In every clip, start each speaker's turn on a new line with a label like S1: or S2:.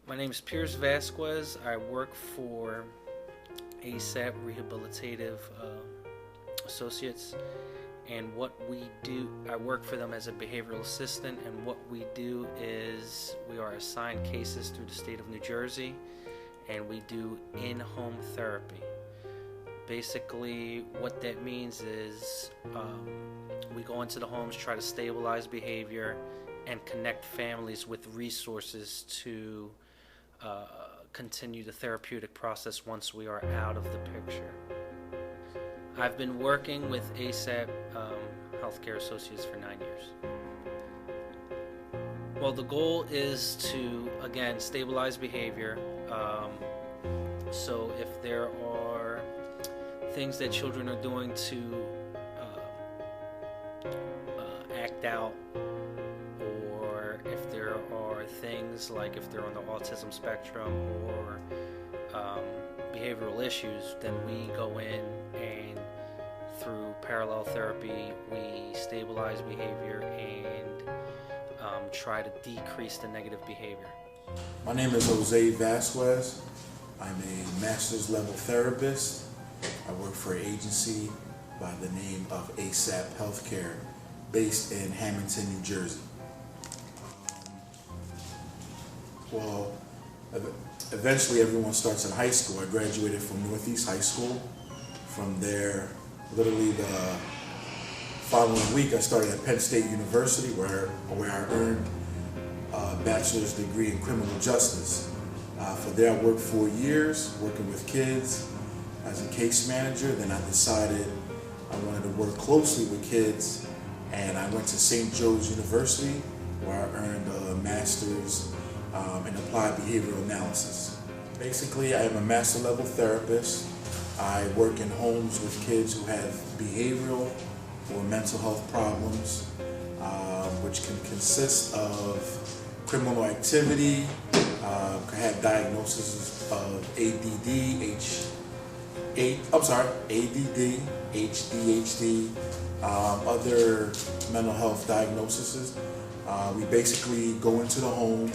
S1: My name is Piers Vasquez. I work for ASAP Rehabilitative Associates, and what we do, I work for them as a behavioral assistant, and what we do is we are assigned cases through the state of New Jersey, and we do in-home therapy. Basically, what that means is we go into the homes, try to stabilize behavior, and connect families with resources to continue the therapeutic process once we are out of the picture. I've been working with ASAP Healthcare Associates for 9 years. Well, the goal is to, again, stabilize behavior. So if there are things that children are doing to act out, or if there are things like if they're on the autism spectrum or behavioral issues, then we go in and through parallel therapy we stabilize behavior and try to decrease the negative behavior.
S2: My name is Jose Vasquez. I'm a master's level therapist. I work for an agency by the name of ASAP Healthcare based in Hamilton, New Jersey. Well, eventually everyone starts in high school. I graduated from Northeast High School. From there, literally the following week, I started at Penn State University where I earned a bachelor's degree in criminal justice. For there I worked 4 years working with kids as a case manager. Then I decided I wanted to work closely with kids, and I went to St. Joe's University where I earned a master's in applied behavioral analysis. Basically, I am a master level therapist. I work in homes with kids who have behavioral or mental health problems, which can consist of criminal activity, can have diagnoses of ADD, ADHD, other mental health diagnoses. We basically go into the home,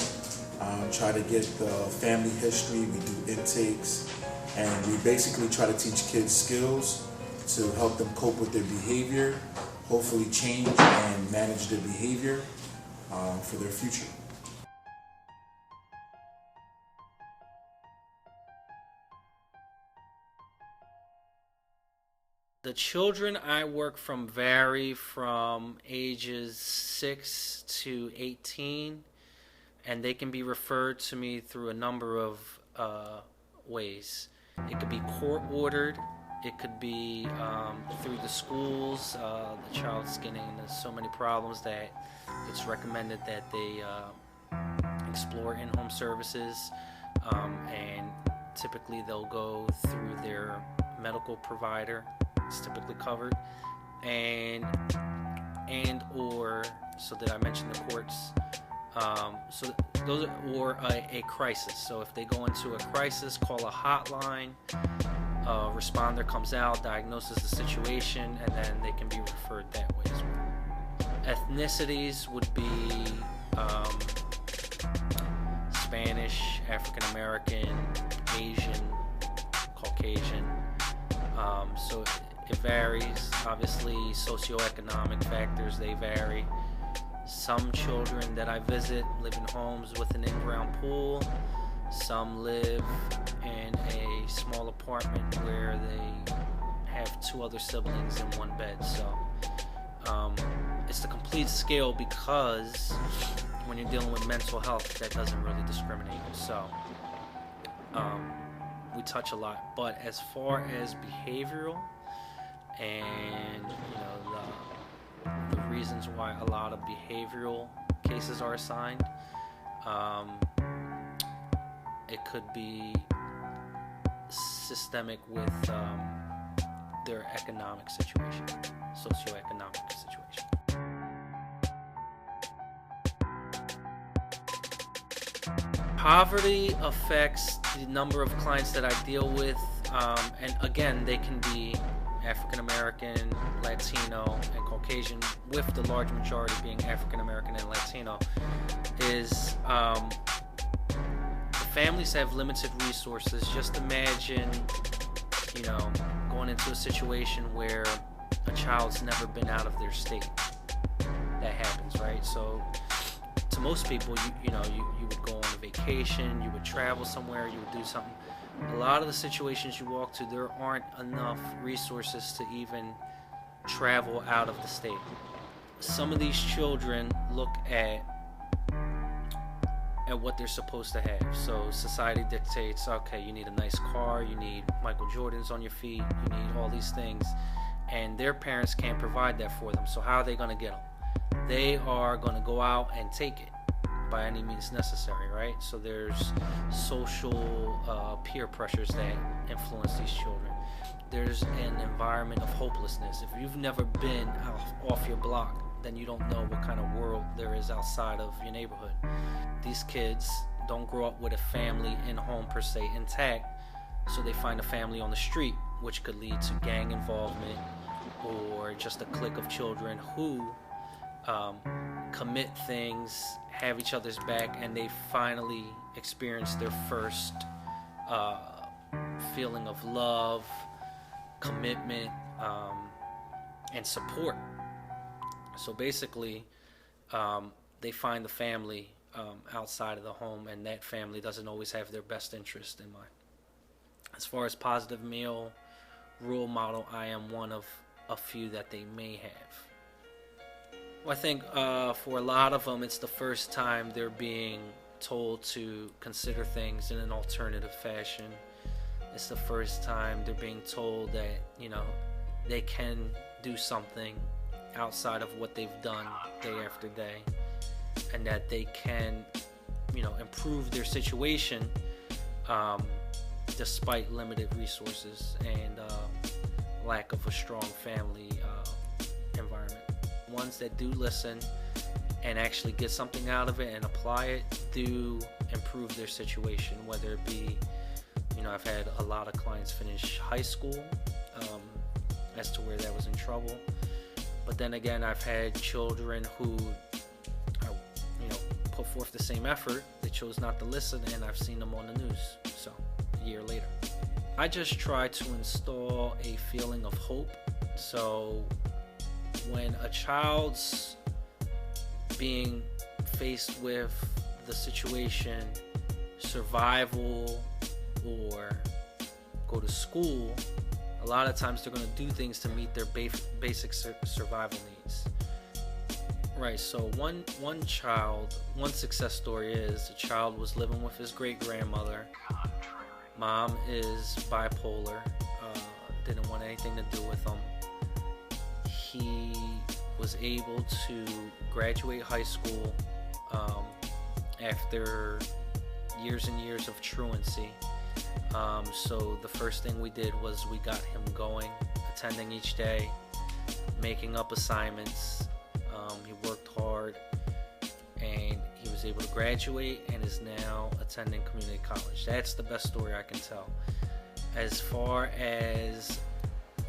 S2: try to get the family history, we do intakes, and we basically try to teach kids skills to help them cope with their behavior, hopefully change and manage their behavior for their future.
S1: The children I work from vary from ages 6 to 18, and they can be referred to me through a number of ways. It could be court-ordered, it could be through the schools. The child's getting into so many problems that it's recommended that they explore in-home services, and typically they'll go through their medical provider. It's typically covered, and or so that I mentioned the courts. So those are, or a crisis. So if they go into a crisis, call a hotline. Responder comes out, diagnoses the situation, and then they can be referred that way as well. Ethnicities would be Spanish, African American, Asian, Caucasian. So it varies. Obviously, socioeconomic factors, they vary. Some children that I visit live in homes with an in-ground pool. Some live in a small apartment where they have 2 other siblings in one bed. So it's the complete scale, because when you're dealing with mental health, that doesn't really discriminate. So we touch a lot. But as far as behavioral and the reasons why a lot of behavioral cases are assigned, it could be systemic with their economic situation, socioeconomic situation. Poverty affects the number of clients that I deal with, and again, they can be African American, Latino, and Caucasian, with the large majority being African American and Latino, is the families have limited resources. Just imagine, going into a situation where a child's never been out of their state. That happens, right? So to most people, you would go on a vacation, you would travel somewhere, you would do something. A lot of the situations you walk to, there aren't enough resources to even travel out of the state. Some of these children look at what they're supposed to have. So society dictates, okay, you need a nice car, you need Michael Jordans on your feet, you need all these things, and their parents can't provide that for them. So how are they going to get them? They are going to go out and take it by any means necessary, right? So there's social peer pressures that influence these children. There's an environment of hopelessness. If you've never been off your block, then you don't know what kind of world there is outside of your neighborhood. These kids don't grow up with a family in home per se intact, so they find a family on the street, which could lead to gang involvement or just a clique of children who commit things, have each other's back, and they finally experience their first feeling of love, commitment, and support. So basically, they find the family outside of the home, and that family doesn't always have their best interest in mind. As far as positive male role model, I am one of a few that they may have. Well, I think for a lot of them, it's the first time they're being told to consider things in an alternative fashion. It's the first time they're being told that, they can do something outside of what they've done day after day, and that they can, improve their situation despite limited resources and lack of a strong family environment. Ones that do listen and actually get something out of it and apply it do improve their situation, whether it be, I've had a lot of clients finish high school as to where that was in trouble. But then again, I've had children who, put forth the same effort. They chose not to listen, and I've seen them on the news. So, a year later. I just try to install a feeling of hope. So, when a child's being faced with the situation, survival, or go to school, a lot of times they're going to do things to meet their basic survival needs. Right, so one success story is a child was living with his great-grandmother. Mom is bipolar, didn't want anything to do with him. He was able to graduate high school after years and years of truancy. So the first thing we did was we got him going, attending each day, making up assignments. He worked hard, and he was able to graduate and is now attending community college. That's the best story I can tell. As far as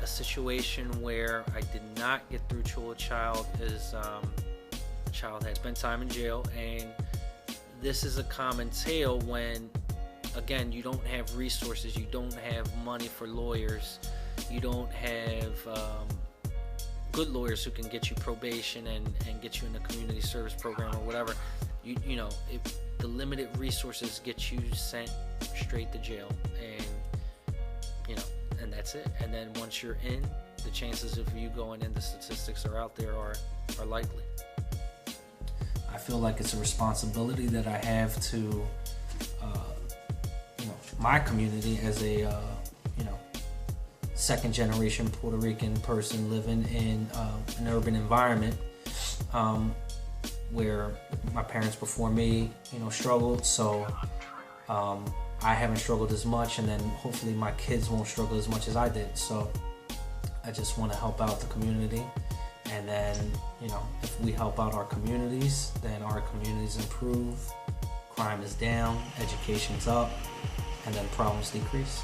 S1: a situation where I did not get through to a child is a child had spent time in jail, and this is a common tale when, again, you don't have resources, you don't have money for lawyers, you don't have good lawyers who can get you probation and get you in a community service program or whatever. If the limited resources get you sent straight to jail, and that's it. And then once you're in, the chances of you going in, the statistics are out there, are likely. I feel like it's a responsibility that I have to my community as a second generation Puerto Rican person living in an urban environment where my parents before me struggled, so I haven't struggled as much, and then hopefully my kids won't struggle as much as I did. So I just want to help out the community, and then if we help out our communities, then our communities improve, crime is down, education's up, and then problems decrease.